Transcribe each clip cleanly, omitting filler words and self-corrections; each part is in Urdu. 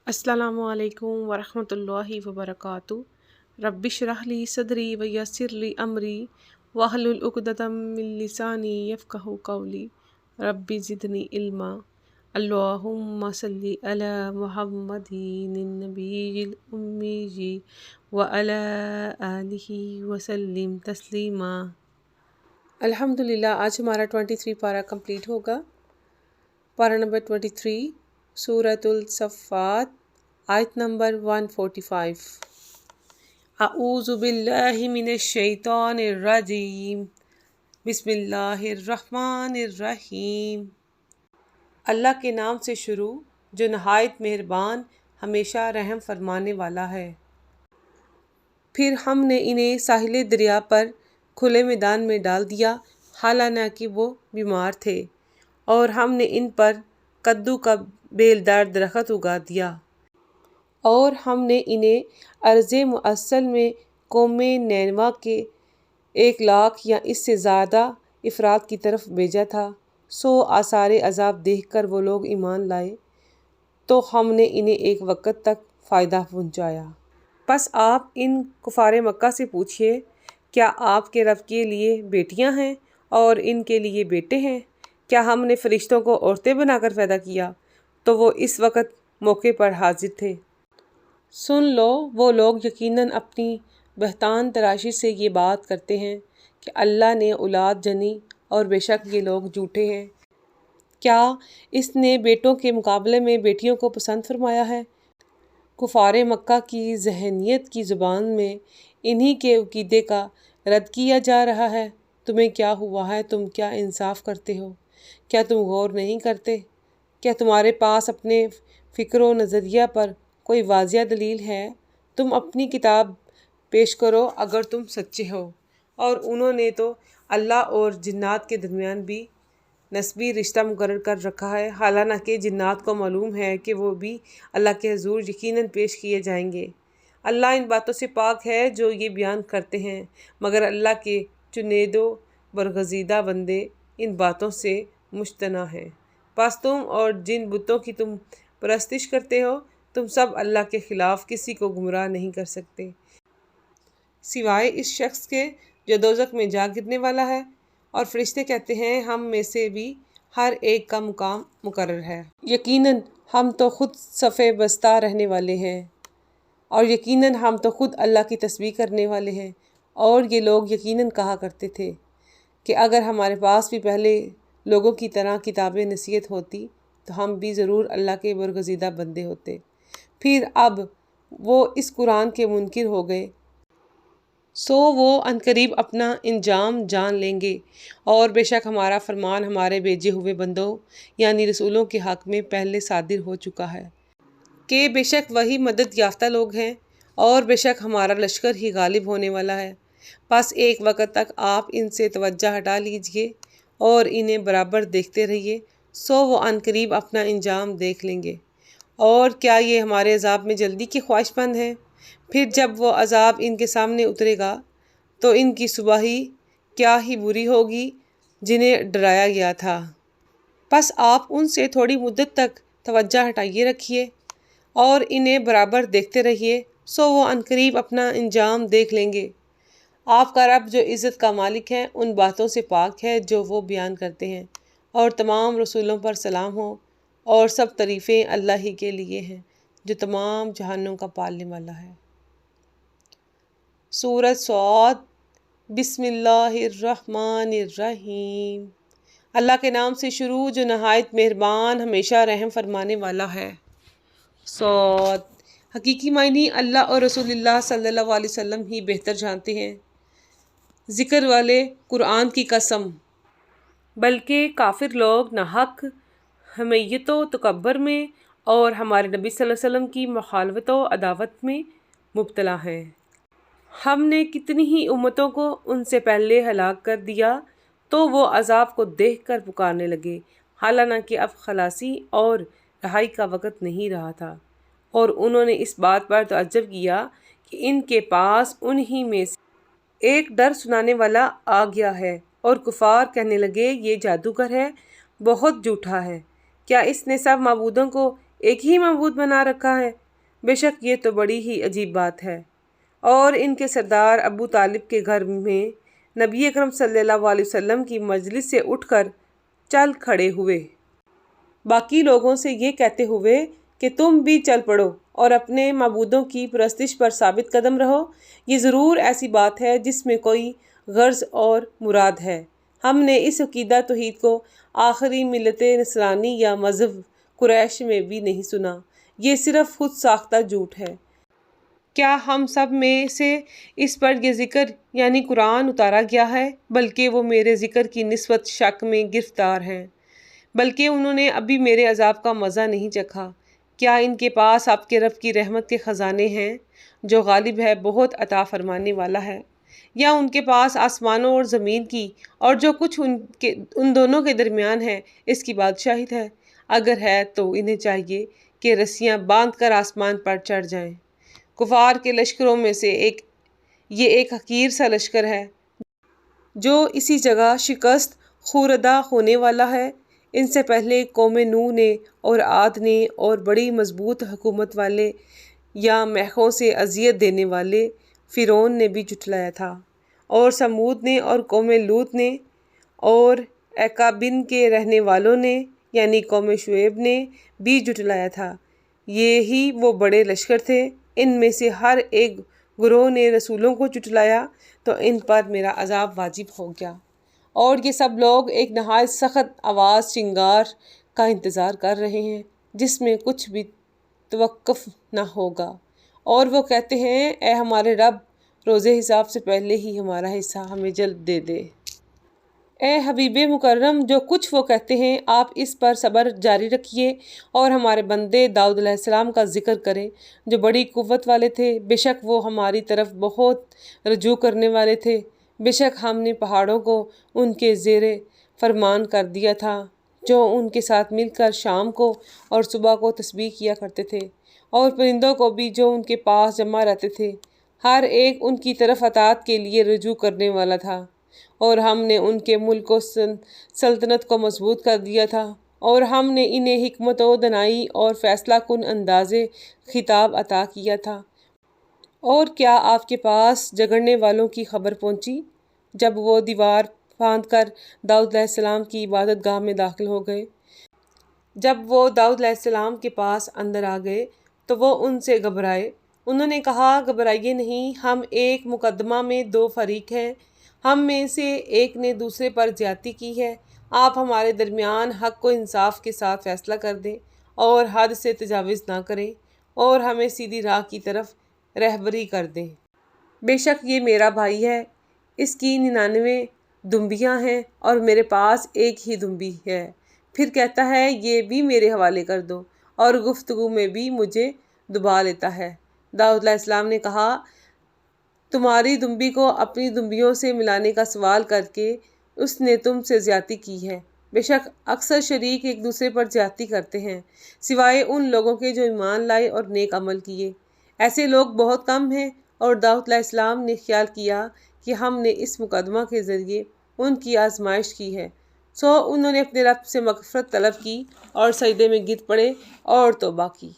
السلام علیکم ورحمۃ اللہ وبرکاتہ۔ رب اشرح لی صدری ویسر لی امری واحلل عقدۃ من لسانی یفقہوا قولی رب زدنی علما۔ اللہم صلی علی محمد النبی الامی وعلی آلہ وسلم تسلیما۔ الحمدللہ آج ہمارا 23 پارہ کمپلیٹ ہوگا۔ پارہ نمبر 23 سورۃ الصفات آیت نمبر 145۔ اعوذ باللہ من الشیطان الرجیم، بسم اللہ الرحمن الرحیم۔ اللہ کے نام سے شروع جو نہایت مہربان ہمیشہ رحم فرمانے والا ہے۔ پھر ہم نے انہیں ساحل دریا پر کھلے میدان میں ڈال دیا، حالانکہ وہ بیمار تھے، اور ہم نے ان پر کدو کا بیلدار درخت اگا دیا، اور ہم نے انہیں ارض معسل میں قوم نینوا کے 1,00,000 یا اس سے زیادہ افراد کی طرف بھیجا تھا، سو آثار عذاب دیکھ کر وہ لوگ ایمان لائے، تو ہم نے انہیں ایک وقت تک فائدہ پہنچایا۔ پس آپ ان کفار مکہ سے پوچھئے، کیا آپ کے رب کے لیے بیٹیاں ہیں اور ان کے لیے بیٹے ہیں؟ کیا ہم نے فرشتوں کو عورتیں بنا کر پیدا کیا؟ تو وہ اس وقت موقع پر حاضر تھے۔ سن لو، وہ لوگ یقیناً اپنی بہتان تراشی سے یہ بات کرتے ہیں کہ اللہ نے اولاد جنی، اور بے شک یہ لوگ جھوٹے ہیں۔ کیا اس نے بیٹوں کے مقابلے میں بیٹیوں کو پسند فرمایا ہے؟ کفار مکہ کی ذہنیت کی زبان میں انہی کے عقیدے کا رد کیا جا رہا ہے۔ تمہیں کیا ہوا ہے؟ تم کیا انصاف کرتے ہو؟ کیا تم غور نہیں کرتے؟ کیا تمہارے پاس اپنے فکر و نظریہ پر کوئی واضح دلیل ہے؟ تم اپنی کتاب پیش کرو اگر تم سچے ہو۔ اور انہوں نے تو اللہ اور جنات کے درمیان بھی نسبی رشتہ مقرر کر رکھا ہے، حالانکہ جنات کو معلوم ہے کہ وہ بھی اللہ کے حضور یقیناً پیش کیے جائیں گے۔ اللہ ان باتوں سے پاک ہے جو یہ بیان کرتے ہیں، مگر اللہ کے چنیدہ برگزیدہ بندے ان باتوں سے مجتنع ہیں۔ پس تم اور جن بتوں کی تم پرستش کرتے ہو، تم سب اللہ کے خلاف کسی کو گمراہ نہیں کر سکتے، سوائے اس شخص کے جو دوزخ میں جا گرنے والا ہے۔ اور فرشتے کہتے ہیں، ہم میں سے بھی ہر ایک کا مقام مقرر ہے۔ یقیناً ہم تو خود صف بستہ رہنے والے ہیں، اور یقیناً ہم تو خود اللہ کی تسبیح کرنے والے ہیں۔ اور یہ لوگ یقیناً کہا کرتے تھے کہ اگر ہمارے پاس بھی پہلے لوگوں کی طرح کتاب نصیحت ہوتی تو ہم بھی ضرور اللہ کے برگزیدہ بندے ہوتے۔ پھر اب وہ اس قرآن کے منکر ہو گئے، سو وہ عنقریب اپنا انجام جان لیں گے۔ اور بے شک ہمارا فرمان ہمارے بھیجے ہوئے بندوں یعنی رسولوں کے حق میں پہلے صادر ہو چکا ہے کہ بے شک وہی مدد یافتہ لوگ ہیں، اور بے شک ہمارا لشکر ہی غالب ہونے والا ہے۔ پس ایک وقت تک آپ ان سے توجہ ہٹا لیجئے اور انہیں برابر دیکھتے رہیے، سو وہ عنقریب اپنا انجام دیکھ لیں گے۔ اور کیا یہ ہمارے عذاب میں جلدی کی خواہش مند ہیں؟ پھر جب وہ عذاب ان کے سامنے اترے گا تو ان کی صبح کیا ہی بری ہوگی جنہیں ڈرایا گیا تھا۔ پس آپ ان سے تھوڑی مدت تک توجہ ہٹائے رکھیے اور انہیں برابر دیکھتے رہیے، سو وہ عنقریب اپنا انجام دیکھ لیں گے۔ آپ کا رب جو عزت کا مالک ہے ان باتوں سے پاک ہے جو وہ بیان کرتے ہیں، اور تمام رسولوں پر سلام ہو، اور سب تعریفیں اللہ ہی کے لیے ہیں جو تمام جہانوں کا پالنے والا ہے۔ سورۃ صاد، بسم اللہ الرحمن الرحیم۔ اللہ کے نام سے شروع جو نہایت مہربان ہمیشہ رحم فرمانے والا ہے۔ صاد، حقیقی معنی اللہ اور رسول اللہ صلی اللہ علیہ وسلم ہی بہتر جانتے ہیں۔ ذکر والے قرآن کی قسم، بلکہ کافر لوگ ناحق حمیت و تکبر میں اور ہمارے نبی صلی اللہ علیہ وسلم کی مخالفت و عداوت میں مبتلا ہیں۔ ہم نے کتنی ہی امتوں کو ان سے پہلے ہلاک کر دیا تو وہ عذاب کو دیکھ کر پکارنے لگے، حالانکہ اب خلاصی اور رہائی کا وقت نہیں رہا تھا، اور انہوں نے اس بات پر تعجب کیا کہ ان کے پاس انہی میں سے ایک ڈر سنانے والا آ گیا ہے، اور کفار کہنے لگے، یہ جادوگر ہے، بہت جھوٹا ہے۔ کیا اس نے سب معبودوں کو ایک ہی معبود بنا رکھا ہے؟ بے شک یہ تو بڑی ہی عجیب بات ہے۔ اور ان کے سردار ابو طالب کے گھر میں نبی اکرم صلی اللہ علیہ وسلم کی مجلس سے اٹھ کر چل کھڑے ہوئے، باقی لوگوں سے یہ کہتے ہوئے کہ تم بھی چل پڑو اور اپنے معبودوں کی پرستش پر ثابت قدم رہو۔ یہ ضرور ایسی بات ہے جس میں کوئی غرض اور مراد ہے۔ ہم نے اس عقیدہ توحید کو آخری ملت نصرانی یا مذہب قریش میں بھی نہیں سنا۔ یہ صرف خود ساختہ جھوٹ ہے۔ کیا ہم سب میں سے اس پر یہ ذکر یعنی قرآن اتارا گیا ہے؟ بلکہ وہ میرے ذکر کی نسبت شک میں گرفتار ہیں، بلکہ انہوں نے ابھی میرے عذاب کا مزہ نہیں چکھا۔ کیا ان کے پاس آپ کے رب کی رحمت کے خزانے ہیں جو غالب ہے، بہت عطا فرمانے والا ہے؟ یا ان کے پاس آسمانوں اور زمین کی اور جو کچھ ان دونوں کے درمیان ہے اس کی بادشاہی ہے؟ اگر ہے تو انہیں چاہیے کہ رسیاں باندھ کر آسمان پر چڑھ جائیں۔ کفار کے لشکروں میں سے یہ ایک حقیر سا لشکر ہے جو اسی جگہ شکست خوردہ ہونے والا ہے۔ ان سے پہلے قوم نوح نے اور عاد نے اور بڑی مضبوط حکومت والے یا میخوں سے اذیت دینے والے فرعون نے بھی جھٹلایا تھا، اور سمود نے اور قوم لوط نے اور اکابن کے رہنے والوں نے یعنی قوم شعیب نے بھی جھٹلایا تھا۔ یہی وہ بڑے لشکر تھے۔ ان میں سے ہر ایک گروہ نے رسولوں کو جھٹلایا تو ان پر میرا عذاب واجب ہو گیا، اور یہ سب لوگ ایک نہایت سخت آواز شنگار کا انتظار کر رہے ہیں جس میں کچھ بھی توقف نہ ہوگا، اور وہ کہتے ہیں اے ہمارے رب، روز حساب سے پہلے ہی ہمارا حصہ ہمیں جلد دے دے۔ اے حبیب مکرم، جو کچھ وہ کہتے ہیں آپ اس پر صبر جاری رکھیے اور ہمارے بندے داؤد علیہ السلام کا ذکر کریں جو بڑی قوت والے تھے۔ بے شک وہ ہماری طرف بہت رجوع کرنے والے تھے۔ بے شک ہم نے پہاڑوں کو ان کے زیر فرمان کر دیا تھا جو ان کے ساتھ مل کر شام کو اور صبح کو تسبیح کیا کرتے تھے، اور پرندوں کو بھی جو ان کے پاس جمع رہتے تھے، ہر ایک ان کی طرف اطاعت کے لیے رجوع کرنے والا تھا۔ اور ہم نے ان کے ملک و سلطنت کو مضبوط کر دیا تھا، اور ہم نے انہیں حکمت و دانائی اور فیصلہ کن انداز خطاب عطا کیا تھا۔ اور کیا آپ کے پاس جھگڑنے والوں کی خبر پہنچی جب وہ دیوار پھاند کر داؤد علیہ السلام کی عبادت گاہ میں داخل ہو گئے؟ جب وہ داؤد علیہ السلام کے پاس اندر آ گئے تو وہ ان سے گھبرائے۔ انہوں نے کہا گھبرائیے نہیں، ہم ایک مقدمہ میں دو فریق ہیں، ہم میں سے ایک نے دوسرے پر زیادتی کی ہے۔ آپ ہمارے درمیان حق و انصاف کے ساتھ فیصلہ کر دیں اور حد سے تجاوز نہ کریں اور ہمیں سیدھی راہ کی طرف رہبری کر دیں۔ بے شک یہ میرا بھائی ہے، اس کی 99 دمبیاں ہیں اور میرے پاس ایک ہی دمبی ہے۔ پھر کہتا ہے یہ بھی میرے حوالے کر دو، اور گفتگو میں بھی مجھے دبا لیتا ہے۔ داؤد علیہ السلام نے کہا تمہاری دمبی کو اپنی دمبیوں سے ملانے کا سوال کر کے اس نے تم سے زیادتی کی ہے۔ بے شک اکثر شریک ایک دوسرے پر زیادتی کرتے ہیں سوائے ان لوگوں کے جو ایمان لائے اور نیک عمل کیے۔ ایسے لوگ بہت کم ہیں، اور داؤد علیہ السلام نے خیال کیا کہ ہم نے اس مقدمہ کے ذریعے ان کی آزمائش کی ہے، سو انہوں نے اپنے رب سے مغفرت طلب کی اور سجدے میں گر پڑے اور توبہ کی،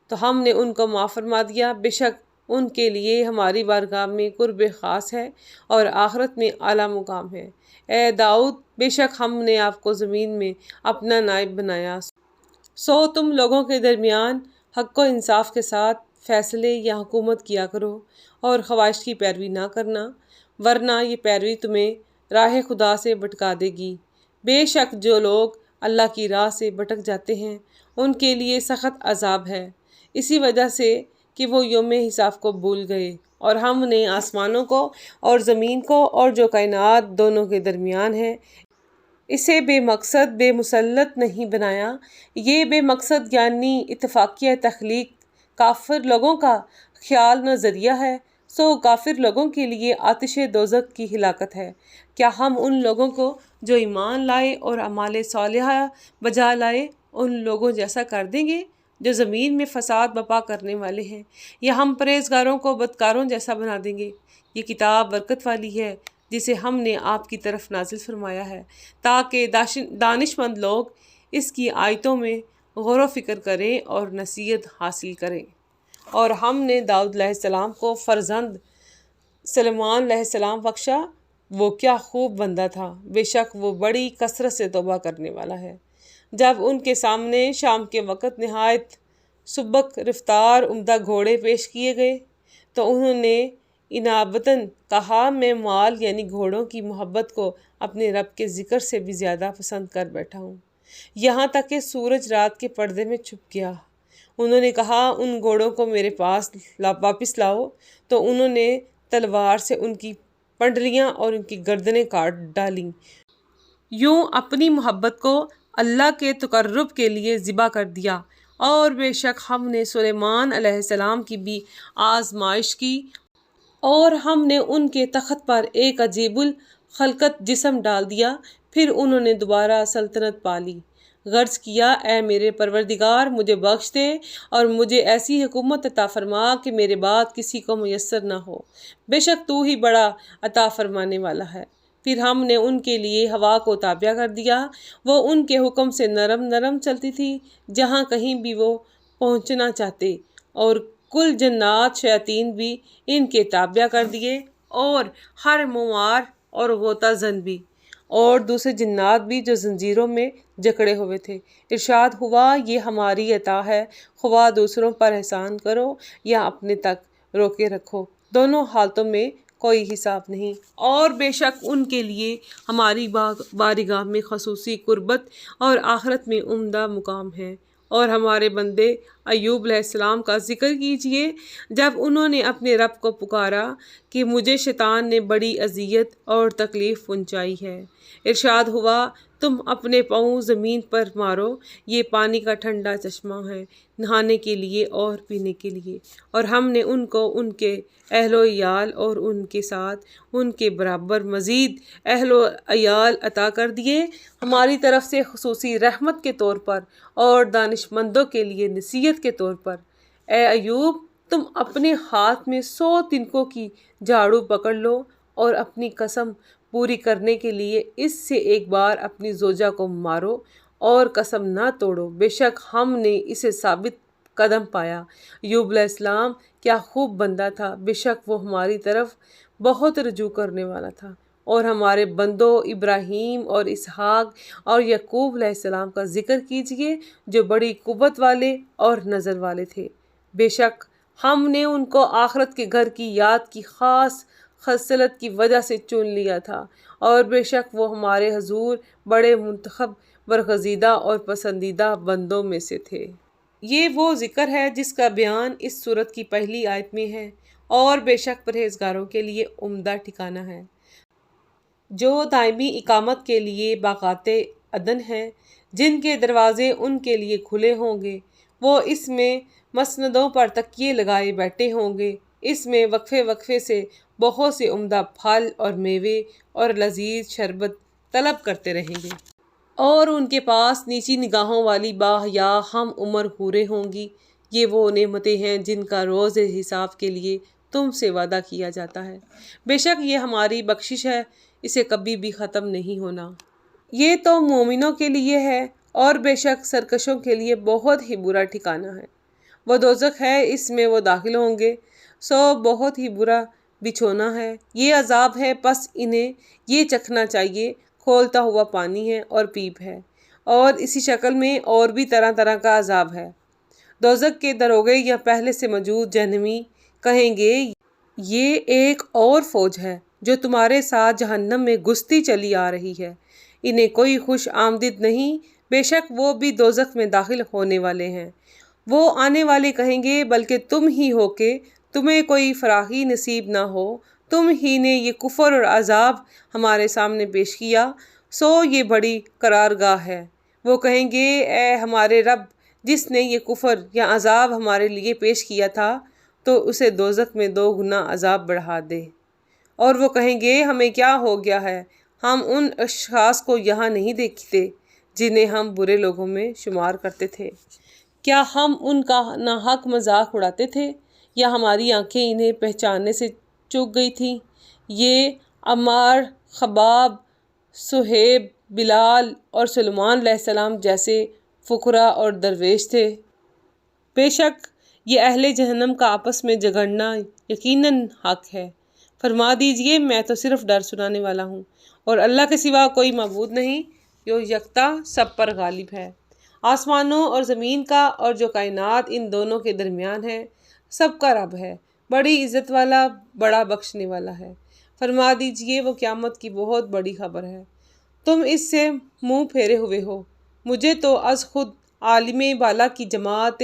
تو ہم نے ان کو معاف فرما دیا۔ بے شک ان کے لیے ہماری بارگاہ میں قرب خاص ہے اور آخرت میں اعلیٰ مقام ہے۔ اے داؤد، بے شک ہم نے آپ کو زمین میں اپنا نائب بنایا، سو تم لوگوں کے درمیان حق و انصاف کے ساتھ فیصلے یا حکومت کیا کرو اور خواہش کی پیروی نہ کرنا، ورنہ یہ پیروی تمہیں راہ خدا سے بھٹکا دے گی۔ بے شک جو لوگ اللہ کی راہ سے بھٹک جاتے ہیں ان کے لیے سخت عذاب ہے، اسی وجہ سے کہ وہ یوم حساب کو بھول گئے، اور ہم نے آسمانوں کو اور زمین کو اور جو کائنات دونوں کے درمیان ہے اسے بے مقصد بے مسلط نہیں بنایا۔ یہ بے مقصد یعنی اتفاقیہ تخلیق کافر لوگوں کا خیال نظریہ ہے، سو کافر لوگوں کے لیے آتش دوزخ کی ہلاکت ہے۔ کیا ہم ان لوگوں کو جو ایمان لائے اور اعمال صالحہ بجا لائے ان لوگوں جیسا کر دیں گے جو زمین میں فساد برپا کرنے والے ہیں، یا ہم پرہیزگاروں کو بدکاروں جیسا بنا دیں گے؟ یہ کتاب برکت والی ہے جسے ہم نے آپ کی طرف نازل فرمایا ہے تاکہ دانش مند لوگ اس کی آیتوں میں غور و فکر کریں اور نصیحت حاصل کریں۔ اور ہم نے داؤد علیہ السلام کو فرزند سلیمان علیہ السلام بخشا، وہ کیا خوب بندہ تھا، بے شک وہ بڑی کثرت سے توبہ کرنے والا ہے۔ جب ان کے سامنے شام کے وقت نہایت سبک رفتار عمدہ گھوڑے پیش کیے گئے تو انہوں نے انابتاً کہا، میں مال یعنی گھوڑوں کی محبت کو اپنے رب کے ذکر سے بھی زیادہ پسند کر بیٹھا ہوں، یہاں تک کہ سورج رات کے پردے میں چھپ گیا۔ انہوں نے کہا، ان گھوڑوں کو میرے پاس واپس لاؤ، تو انہوں نے تلوار سے ان کی پنڈلیاں اور ان کی گردنیں کاٹ ڈالیں، یوں اپنی محبت کو اللہ کے تقرب کے لیے ذبح کر دیا۔ اور بے شک ہم نے سلیمان علیہ السلام کی بھی آزمائش کی، اور ہم نے ان کے تخت پر ایک عجیب الخلقت جسم ڈال دیا، پھر انہوں نے دوبارہ سلطنت پا لی۔ غرض کیا، اے میرے پروردگار، مجھے بخش دے اور مجھے ایسی حکومت عطا فرما کہ میرے بعد کسی کو میسر نہ ہو، بے شک تو ہی بڑا عطا فرمانے والا ہے۔ پھر ہم نے ان کے لیے ہوا کو تابع کر دیا، وہ ان کے حکم سے نرم نرم چلتی تھی جہاں کہیں بھی وہ پہنچنا چاہتے، اور کل جنات شیاطین بھی ان کے تابع کر دیے، اور ہر موار اور غوطہ زن بھی، اور دوسرے جنات بھی جو زنجیروں میں جکڑے ہوئے تھے۔ ارشاد ہوا، یہ ہماری عطا ہے، خواہ دوسروں پر احسان کرو یا اپنے تک روکے رکھو، دونوں حالتوں میں کوئی حساب نہیں۔ اور بے شک ان کے لیے ہماری بارگاہ میں خصوصی قربت اور آخرت میں عمدہ مقام ہے۔ اور ہمارے بندے ایوب علیہ السلام کا ذکر کیجئے، جب انہوں نے اپنے رب کو پکارا کہ مجھے شیطان نے بڑی اذیت اور تکلیف پہنچائی ہے۔ ارشاد ہوا، تم اپنے پاؤں زمین پر مارو، یہ پانی کا ٹھنڈا چشمہ ہے، نہانے کے لیے اور پینے کے لیے۔ اور ہم نے ان کو ان کے اہل و عیال اور ان کے ساتھ ان کے برابر مزید اہل و عیال عطا کر دیے، ہماری طرف سے خصوصی رحمت کے طور پر اور دانش مندوں کے لیے نصیحت کے طور پر۔ اے ایوب، تم اپنے ہاتھ میں 100 تنکوں کی جھاڑو پکڑ لو اور اپنی قسم پوری کرنے کے لیے اس سے ایک بار اپنی زوجہ کو مارو اور قسم نہ توڑو، بے شک ہم نے اسے ثابت قدم پایا۔ ایوب علیہ السلام کیا خوب بندہ تھا، بے شک وہ ہماری طرف بہت رجوع کرنے والا تھا۔ اور ہمارے بندوں ابراہیم اور اسحاق اور یعقوب علیہ السلام کا ذکر کیجئے، جو بڑی قوت والے اور نظر والے تھے، بے شک ہم نے ان کو آخرت کے گھر کی یاد کی خاص خصلت کی وجہ سے چن لیا تھا، اور بے شک وہ ہمارے حضور بڑے منتخب، برگزیدہ اور پسندیدہ بندوں میں سے تھے۔ یہ وہ ذکر ہے جس کا بیان اس سورت کی پہلی آیت میں ہے، اور بے شک پرہیزگاروں کے لیے عمدہ ٹھکانہ ہے، جو دائمی اقامت کے لیے باغات عدن ہیں، جن کے دروازے ان کے لیے کھلے ہوں گے، وہ اس میں مسندوں پر تکیے لگائے بیٹھے ہوں گے، اس میں وقفے وقفے سے بہت سے عمدہ پھل اور میوے اور لذیذ شربت طلب کرتے رہیں گے، اور ان کے پاس نیچی نگاہوں والی باحیا ہم عمر حوریں ہوں گی۔ یہ وہ نعمتیں ہیں جن کا روز حساب کے لیے تم سے وعدہ کیا جاتا ہے، بے شک یہ ہماری بخشش ہے، اسے کبھی بھی ختم نہیں ہونا۔ یہ تو مومنوں کے لیے ہے، اور بے شک سرکشوں کے لیے بہت ہی برا ٹھکانہ ہے۔ وہ دوزخ ہے، اس میں وہ داخل ہوں گے، سو بہت ہی برا بچھونا ہے۔ یہ عذاب ہے، پس انہیں یہ چکھنا چاہیے، کھولتا ہوا پانی ہے اور پیپ ہے، اور اسی شکل میں اور بھی طرح طرح کا عذاب ہے۔ دوزخ کے دروغے یا پہلے سے موجود جہنمی کہیں گے، یہ ایک اور فوج ہے جو تمہارے ساتھ جہنم میں گھستی چلی آ رہی ہے، انہیں کوئی خوش آمدید نہیں، بے شک وہ بھی دوزخ میں داخل ہونے والے ہیں۔ وہ آنے والے کہیں گے، بلکہ تم ہی ہو کہ تمہیں کوئی فراخی نصیب نہ ہو، تم ہی نے یہ کفر اور عذاب ہمارے سامنے پیش کیا، سو یہ بڑی قرارگاہ ہے۔ وہ کہیں گے، اے ہمارے رب، جس نے یہ کفر یا عذاب ہمارے لیے پیش کیا تھا تو اسے دوزخ میں 2 گنا عذاب بڑھا دے۔ اور وہ کہیں گے، ہمیں کیا ہو گیا ہے، ہم ان اشخاص کو یہاں نہیں دیکھتے جنہیں ہم برے لوگوں میں شمار کرتے تھے، کیا ہم ان کا ناحق مذاق اڑاتے تھے، یا ہماری آنکھیں انہیں پہچاننے سے چوک گئی تھیں؟ یہ عمار، خباب، صہیب، بلال اور سلمان علیہ السلام جیسے فقراء اور درویش تھے۔ بے شک یہ اہل جہنم کا آپس میں جھگڑنا یقیناً حق ہے۔ فرما دیجئے میں تو صرف ڈر سنانے والا ہوں، اور اللہ کے سوا کوئی معبود نہیں جو یکتا سب پر غالب ہے۔ آسمانوں اور زمین کا اور جو کائنات ان دونوں کے درمیان ہے سب کا رب ہے، بڑی عزت والا، بڑا بخشنے والا ہے۔ فرما دیجئے وہ قیامت کی بہت بڑی خبر ہے، تم اس سے منہ پھیرے ہوئے ہو۔ مجھے تو از خود عالم بالا کی جماعت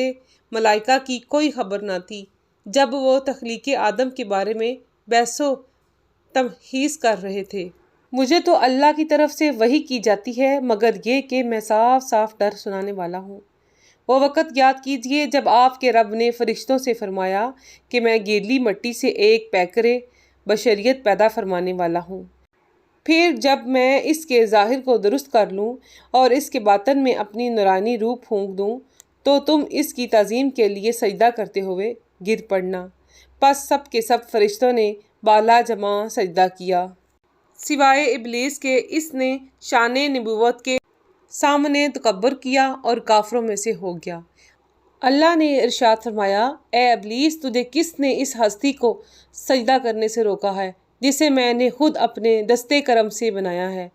ملائکہ کی کوئی خبر نہ تھی جب وہ تخلیق آدم کے بارے میں بحث و تمحیص کر رہے تھے۔ مجھے تو اللہ کی طرف سے وحی کی جاتی ہے مگر یہ کہ میں صاف صاف ڈر سنانے والا ہوں۔ وہ وقت یاد کیجئے جب آپ کے رب نے فرشتوں سے فرمایا کہ میں گیلی مٹی سے ایک پیکر بشریت پیدا فرمانے والا ہوں، پھر جب میں اس کے ظاہر کو درست کر لوں اور اس کے باطن میں اپنی نورانی روح پھونک دوں تو تم اس کی تعظیم کے لیے سجدہ کرتے ہوئے گر پڑنا۔ پس سب کے سب فرشتوں نے بالا جمع سجدہ کیا سوائے ابلیس کے، اس نے شان نبوت کے سامنے تکبر کیا اور کافروں میں سے ہو گیا۔ اللہ نے ارشاد فرمایا، اے ابلیس تجھے کس نے اس ہستی کو سجدہ کرنے سے روکا ہے جسے میں نے خود اپنے دستے کرم سے بنایا ہے؟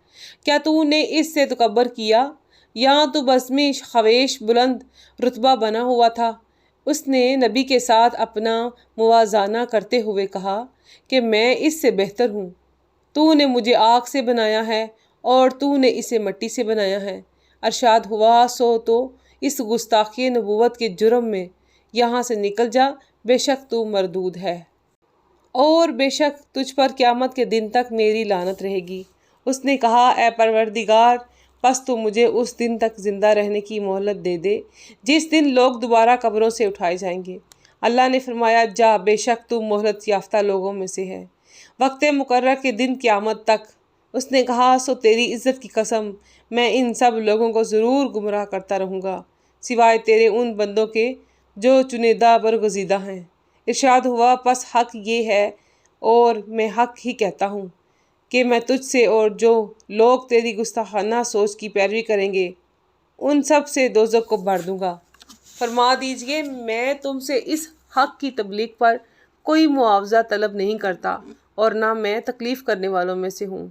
کیا تو نے اس سے تکبر کیا یا تو بزم خویش بلند رتبہ بنا ہوا تھا؟ اس نے نبی کے ساتھ اپنا موازنہ کرتے ہوئے کہا کہ میں اس سے بہتر ہوں۔ تو نے مجھے آگ سے بنایا ہے اور تو نے اسے مٹی سے بنایا ہے۔ ارشاد ہوا، سو تو اس گستاخی نبوت کے جرم میں یہاں سے نکل جا، بے شک تو مردود ہے، اور بے شک تجھ پر قیامت کے دن تک میری لعنت رہے گی۔ اس نے کہا، اے پروردگار پس تو مجھے اس دن تک زندہ رہنے کی مہلت دے دے جس دن لوگ دوبارہ قبروں سے اٹھائے جائیں گے۔ اللہ نے فرمایا، جا، بے شک تو مہلت یافتہ لوگوں میں سے ہے، وقت مقرر کے دن قیامت تک۔ اس نے کہا، سو تیری عزت کی قسم میں ان سب لوگوں کو ضرور گمراہ کرتا رہوں گا سوائے تیرے ان بندوں کے جو چنیدہ برگزیدہ ہیں۔ ارشاد ہوا، پس حق یہ ہے اور میں حق ہی کہتا ہوں کہ میں تجھ سے اور جو لوگ تیری گستاخانہ سوچ کی پیروی کریں گے ان سب سے دوزخ کو بھر دوں گا۔ فرما دیجئے میں تم سے اس حق کی تبلیغ پر کوئی معاوضہ طلب نہیں کرتا اور نہ میں تکلیف کرنے والوں میں سے ہوں۔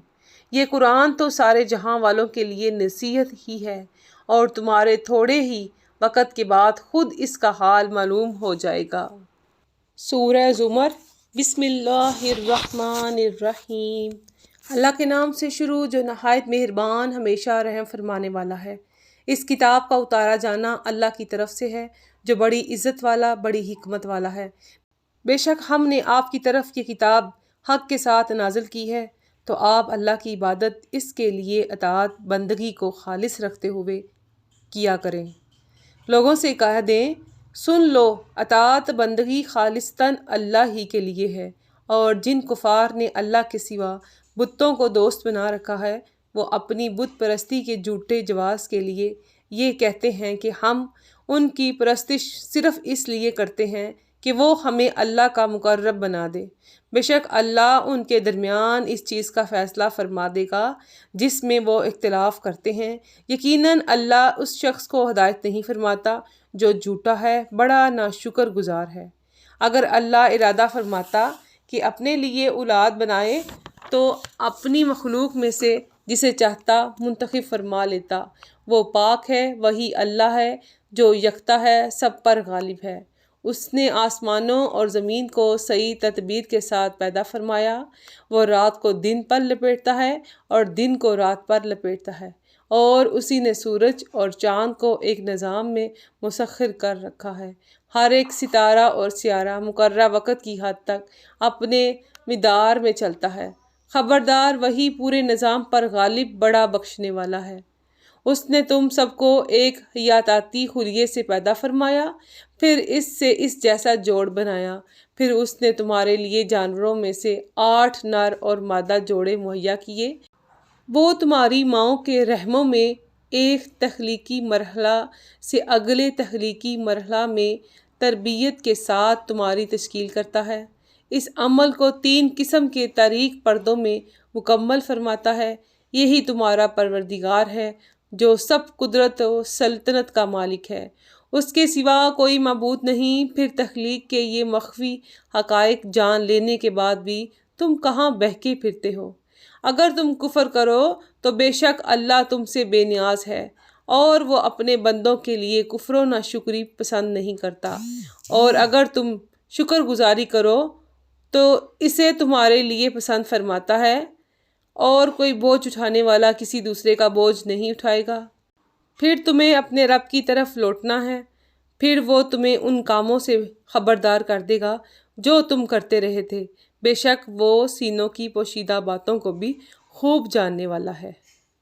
یہ قرآن تو سارے جہاں والوں کے لیے نصیحت ہی ہے، اور تمہارے تھوڑے ہی وقت کے بعد خود اس کا حال معلوم ہو جائے گا۔ سورہ زمر۔ بسم اللہ الرحمن الرحیم۔ اللہ کے نام سے شروع جو نہایت مہربان ہمیشہ رحم فرمانے والا ہے۔ اس کتاب کا اتارا جانا اللہ کی طرف سے ہے جو بڑی عزت والا، بڑی حکمت والا ہے۔ بے شک ہم نے آپ کی طرف یہ کتاب حق کے ساتھ نازل کی ہے، تو آپ اللہ کی عبادت اس کے لیے اطاعت بندگی کو خالص رکھتے ہوئے کیا کریں۔ لوگوں سے کہہ دیں، سن لو، اطاعت بندگی خالصتاً اللہ ہی کے لیے ہے، اور جن کفار نے اللہ کے سوا بتوں کو دوست بنا رکھا ہے وہ اپنی بت پرستی کے جھوٹے جواز کے لیے یہ کہتے ہیں کہ ہم ان کی پرستش صرف اس لیے کرتے ہیں کہ وہ ہمیں اللہ کا مقرب بنا دے۔ بے شک اللہ ان کے درمیان اس چیز کا فیصلہ فرما دے گا جس میں وہ اختلاف کرتے ہیں۔ یقیناً اللہ اس شخص کو ہدایت نہیں فرماتا جو جھوٹا ہے، بڑا ناشکر گزار ہے۔ اگر اللہ ارادہ فرماتا کہ اپنے لیے اولاد بنائے تو اپنی مخلوق میں سے جسے چاہتا منتخب فرما لیتا۔ وہ پاک ہے، وہی اللہ ہے جو یکتا ہے، سب پر غالب ہے۔ اس نے آسمانوں اور زمین کو صحیح تدبیر کے ساتھ پیدا فرمایا۔ وہ رات کو دن پر لپیٹتا ہے اور دن کو رات پر لپیٹتا ہے، اور اسی نے سورج اور چاند کو ایک نظام میں مسخر کر رکھا ہے۔ ہر ایک ستارہ اور سیارہ مقررہ وقت کی حد تک اپنے مدار میں چلتا ہے۔ خبردار وہی پورے نظام پر غالب، بڑا بخشنے والا ہے۔ اس نے تم سب کو ایک حیاتیاتی خلیے سے پیدا فرمایا، پھر اس سے اس جیسا جوڑ بنایا، پھر اس نے تمہارے لیے جانوروں میں سے 8 نر اور مادہ جوڑے مہیا کیے۔ وہ تمہاری ماؤں کے رحموں میں ایک تخلیقی مرحلہ سے اگلے تخلیقی مرحلہ میں تربیت کے ساتھ تمہاری تشکیل کرتا ہے۔ اس عمل کو 3 قسم کے تاریک پردوں میں مکمل فرماتا ہے۔ یہی تمہارا پروردگار ہے، جو سب قدرت و سلطنت کا مالک ہے، اس کے سوا کوئی معبود نہیں۔ پھر تخلیق کے یہ مخفی حقائق جان لینے کے بعد بھی تم کہاں بہکے پھرتے ہو؟ اگر تم کفر کرو تو بے شک اللہ تم سے بے نیاز ہے، اور وہ اپنے بندوں کے لیے کفر و ناشکری پسند نہیں کرتا، اور اگر تم شکر گزاری کرو تو اسے تمہارے لیے پسند فرماتا ہے، اور کوئی بوجھ اٹھانے والا کسی دوسرے کا بوجھ نہیں اٹھائے گا۔ پھر تمہیں اپنے رب کی طرف لوٹنا ہے، پھر وہ تمہیں ان کاموں سے خبردار کر دے گا جو تم کرتے رہے تھے، بے شک وہ سینوں کی پوشیدہ باتوں کو بھی خوب جاننے والا ہے۔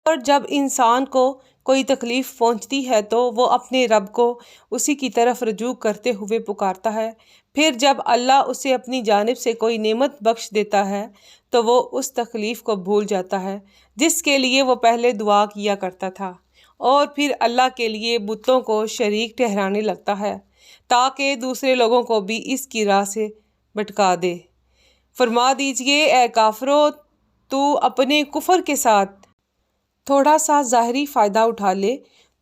اور جب انسان کو کوئی تکلیف پہنچتی ہے تو وہ اپنے رب کو اسی کی طرف رجوع کرتے ہوئے پکارتا ہے، پھر جب اللہ اسے اپنی جانب سے کوئی نعمت بخش دیتا ہے تو وہ اس تکلیف کو بھول جاتا ہے جس کے لیے وہ پہلے دعا کیا کرتا تھا، اور پھر اللہ کے لیے بتوں کو شریک ٹھہرانے لگتا ہے تاکہ دوسرے لوگوں کو بھی اس کی راہ سے بھٹکا دے۔ فرما دیجئے اے کافرو، تو اپنے کفر کے ساتھ تھوڑا سا ظاہری فائدہ اٹھا لے،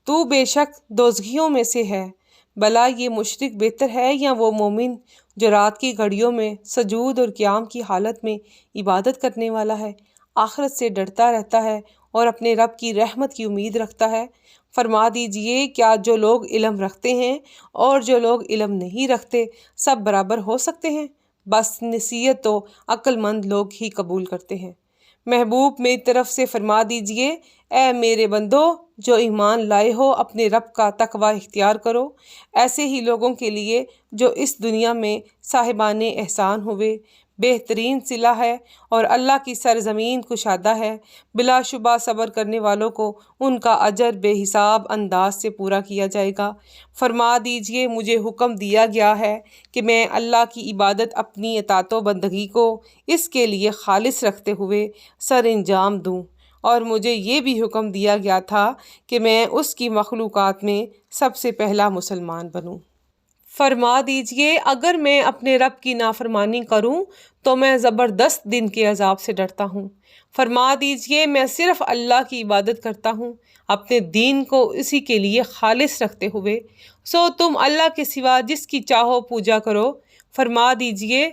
تو بے شک دوزخیوں میں سے ہے۔ بھلا یہ مشرک بہتر ہے یا وہ مومن جو رات کی گھڑیوں میں سجود اور قیام کی حالت میں عبادت کرنے والا ہے، آخرت سے ڈرتا رہتا ہے اور اپنے رب کی رحمت کی امید رکھتا ہے؟ فرما دیجئے کیا جو لوگ علم رکھتے ہیں اور جو لوگ علم نہیں رکھتے سب برابر ہو سکتے ہیں؟ بس نصیحت تو عقل مند لوگ ہی قبول کرتے ہیں۔ محبوب میری طرف سے فرما دیجئے اے میرے بندو جو ایمان لائے ہو، اپنے رب کا تقوی اختیار کرو، ایسے ہی لوگوں کے لیے جو اس دنیا میں صاحبان احسان ہوئے بہترین صلہ ہے، اور اللہ کی سرزمین کشادہ ہے۔ بلا شبہ صبر کرنے والوں کو ان کا اجر بے حساب انداز سے پورا کیا جائے گا۔ فرما دیجئے مجھے حکم دیا گیا ہے کہ میں اللہ کی عبادت اپنی اطاعت و بندگی کو اس کے لیے خالص رکھتے ہوئے سر انجام دوں، اور مجھے یہ بھی حکم دیا گیا تھا کہ میں اس کی مخلوقات میں سب سے پہلا مسلمان بنوں۔ فرما دیجئے اگر میں اپنے رب کی نافرمانی کروں تو میں زبردست دن کے عذاب سے ڈرتا ہوں۔ فرما دیجئے میں صرف اللہ کی عبادت کرتا ہوں، اپنے دین کو اسی کے لیے خالص رکھتے ہوئے، سو تم اللہ کے سوا جس کی چاہو پوجا کرو۔ فرما دیجئے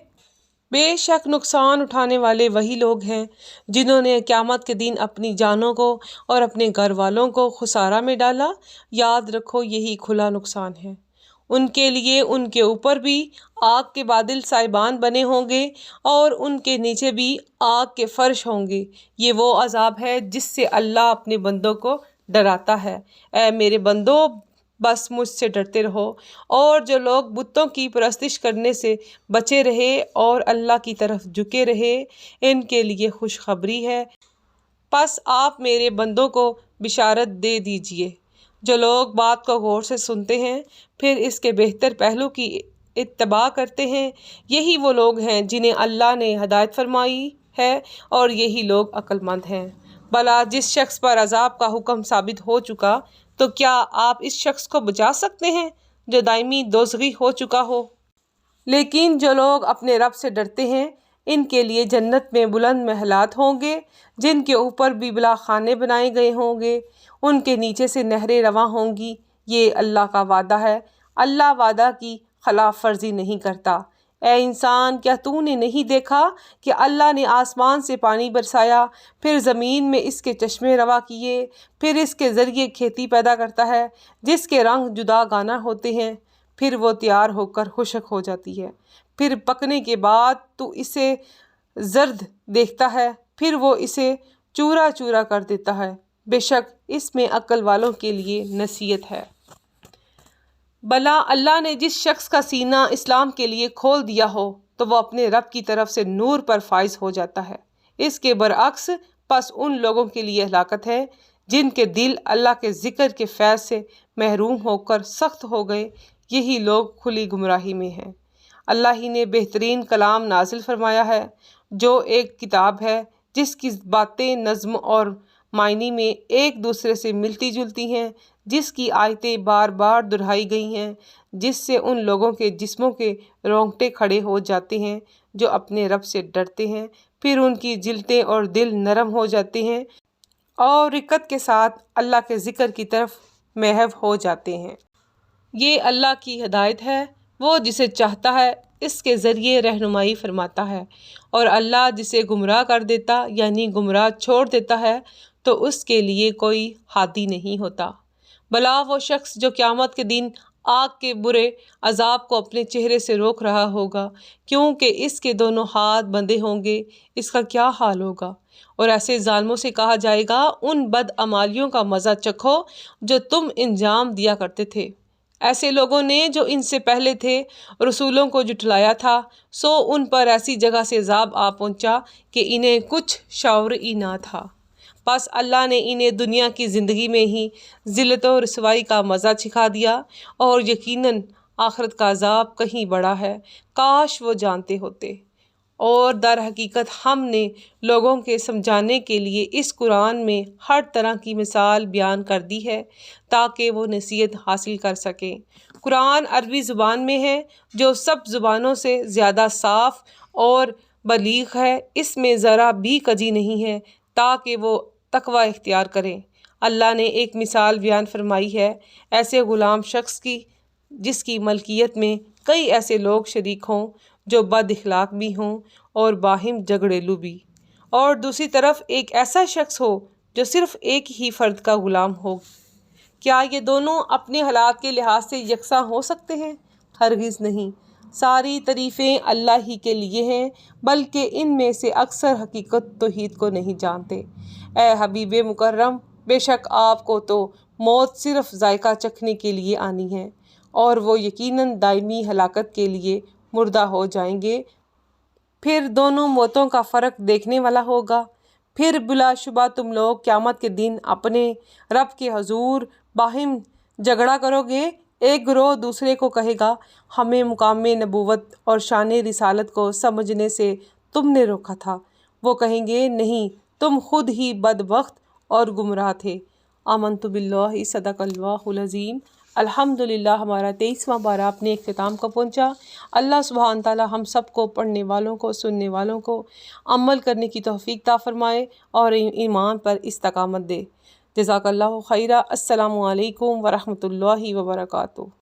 بے شک نقصان اٹھانے والے وہی لوگ ہیں جنہوں نے قیامت کے دن اپنی جانوں کو اور اپنے گھر والوں کو خسارہ میں ڈالا۔ یاد رکھو یہی کھلا نقصان ہے۔ ان کے لیے ان کے اوپر بھی آگ کے بادل سائبان بنے ہوں گے، اور ان کے نیچے بھی آگ کے فرش ہوں گے۔ یہ وہ عذاب ہے جس سے اللہ اپنے بندوں کو ڈراتا ہے۔ اے میرے بندو بس مجھ سے ڈرتے رہو، اور جو لوگ بتوں کی پرستش کرنے سے بچے رہے اور اللہ کی طرف جھکے رہے ان کے لیے خوشخبری ہے۔ پس آپ میرے بندوں کو بشارت دے دیجئے۔ جو لوگ بات کو غور سے سنتے ہیں پھر اس کے بہتر پہلو کی اتباع کرتے ہیں، یہی وہ لوگ ہیں جنہیں اللہ نے ہدایت فرمائی ہے، اور یہی لوگ عقل مند ہیں۔ بھلا جس شخص پر عذاب کا حکم ثابت ہو چکا تو کیا آپ اس شخص کو بچا سکتے ہیں جو دائمی دوزخی ہو چکا ہو؟ لیکن جو لوگ اپنے رب سے ڈرتے ہیں ان کے لیے جنت میں بلند محلات ہوں گے جن کے اوپر بھی بلا خانے بنائے گئے ہوں گے، ان کے نیچے سے نہریں رواں ہوں گی۔ یہ اللہ کا وعدہ ہے، اللہ وعدہ کی خلاف ورزی نہیں کرتا۔ اے انسان کیا تو نے نہیں دیکھا کہ اللہ نے آسمان سے پانی برسایا، پھر زمین میں اس کے چشمے رواں کیے، پھر اس کے ذریعے کھیتی پیدا کرتا ہے جس کے رنگ جدا گانا ہوتے ہیں، پھر وہ تیار ہو کر خشک ہو جاتی ہے، پھر پکنے کے بعد تو اسے زرد دیکھتا ہے، پھر وہ اسے چورا چورا کر دیتا ہے۔ بے شک اس میں عقل والوں کے لیے نصیحت ہے۔ بھلا اللہ نے جس شخص کا سینہ اسلام کے لیے کھول دیا ہو تو وہ اپنے رب کی طرف سے نور پر فائز ہو جاتا ہے۔ اس کے برعکس پس ان لوگوں کے لیے ہلاکت ہے جن کے دل اللہ کے ذکر کے فیض سے محروم ہو کر سخت ہو گئے، یہی لوگ کھلی گمراہی میں ہیں۔ اللہ ہی نے بہترین کلام نازل فرمایا ہے جو ایک کتاب ہے جس کی باتیں نظم اور معنی میں ایک دوسرے سے ملتی جلتی ہیں، جس کی آیتیں بار بار دہرائی گئی ہیں، جس سے ان لوگوں کے جسموں کے رونگٹے کھڑے ہو جاتے ہیں جو اپنے رب سے ڈرتے ہیں، پھر ان کی جلدیں اور دل نرم ہو جاتے ہیں اور رکت کے ساتھ اللہ کے ذکر کی طرف محو ہو جاتے ہیں۔ یہ اللہ کی ہدایت ہے، وہ جسے چاہتا ہے اس کے ذریعے رہنمائی فرماتا ہے، اور اللہ جسے گمراہ کر دیتا یعنی گمراہ چھوڑ دیتا ہے تو اس کے لیے کوئی ہادی نہیں ہوتا۔ بھلا وہ شخص جو قیامت کے دن آگ کے برے عذاب کو اپنے چہرے سے روک رہا ہوگا کیونکہ اس کے دونوں ہاتھ بندھے ہوں گے، اس کا کیا حال ہوگا؟ اور ایسے ظالموں سے کہا جائے گا ان بدعمالیوں کا مزہ چکھو جو تم انجام دیا کرتے تھے۔ ایسے لوگوں نے جو ان سے پہلے تھے رسولوں کو جھٹلایا تھا، سو ان پر ایسی جگہ سے عذاب آ پہنچا کہ انہیں کچھ شعور ہی نہ تھا۔ بس اللہ نے انہیں دنیا کی زندگی میں ہی ذلت و رسوائی کا مزہ چکھا دیا، اور یقیناً آخرت کا عذاب کہیں بڑا ہے، کاش وہ جانتے ہوتے۔ اور در حقیقت ہم نے لوگوں کے سمجھانے کے لیے اس قرآن میں ہر طرح کی مثال بیان کر دی ہے تاکہ وہ نصیحت حاصل کر سکیں۔ قرآن عربی زبان میں ہے جو سب زبانوں سے زیادہ صاف اور بلیغ ہے، اس میں ذرا بھی کجی نہیں ہے تاکہ وہ تقوی اختیار کریں۔ اللہ نے ایک مثال بیان فرمائی ہے ایسے غلام شخص کی جس کی ملکیت میں کئی ایسے لوگ شریک ہوں جو بد اخلاق بھی ہوں اور باہم جھگڑیلو بھی، اور دوسری طرف ایک ایسا شخص ہو جو صرف ایک ہی فرد کا غلام ہو۔ کیا یہ دونوں اپنے حالات کے لحاظ سے یکساں ہو سکتے ہیں؟ ہرگز نہیں۔ ساری تعریفیں اللہ ہی کے لیے ہیں، بلکہ ان میں سے اکثر حقیقت توحید کو نہیں جانتے۔ اے حبیب مکرم، بے شک آپ کو تو موت صرف ذائقہ چکھنے کے لیے آنی ہے، اور وہ یقیناً دائمی ہلاکت کے لیے مردہ ہو جائیں گے۔ پھر دونوں موتوں کا فرق دیکھنے والا ہوگا۔ پھر بلا شبہ تم لوگ قیامت کے دن اپنے رب کے حضور باہم جھگڑا کرو گے۔ ایک گروہ دوسرے کو کہے گا ہمیں مقام نبوت اور شان رسالت کو سمجھنے سے تم نے روکا تھا۔ وہ کہیں گے نہیں، تم خود ہی بدبخت اور گمراہ تھے۔ آمنت باللہ، صدق اللہ العظیم۔ الحمدللہ ہمارا 23واں پارہ اپنے اختتام کو پہنچا۔ اللہ سبحانہ تعالیٰ ہم سب کو، پڑھنے والوں کو، سننے والوں کو عمل کرنے کی توفیق عطا فرمائے اور ایمان پر استقامت دے۔ جزاک اللہ خیرہ۔ السلام علیکم ورحمۃ اللہ وبرکاتہ۔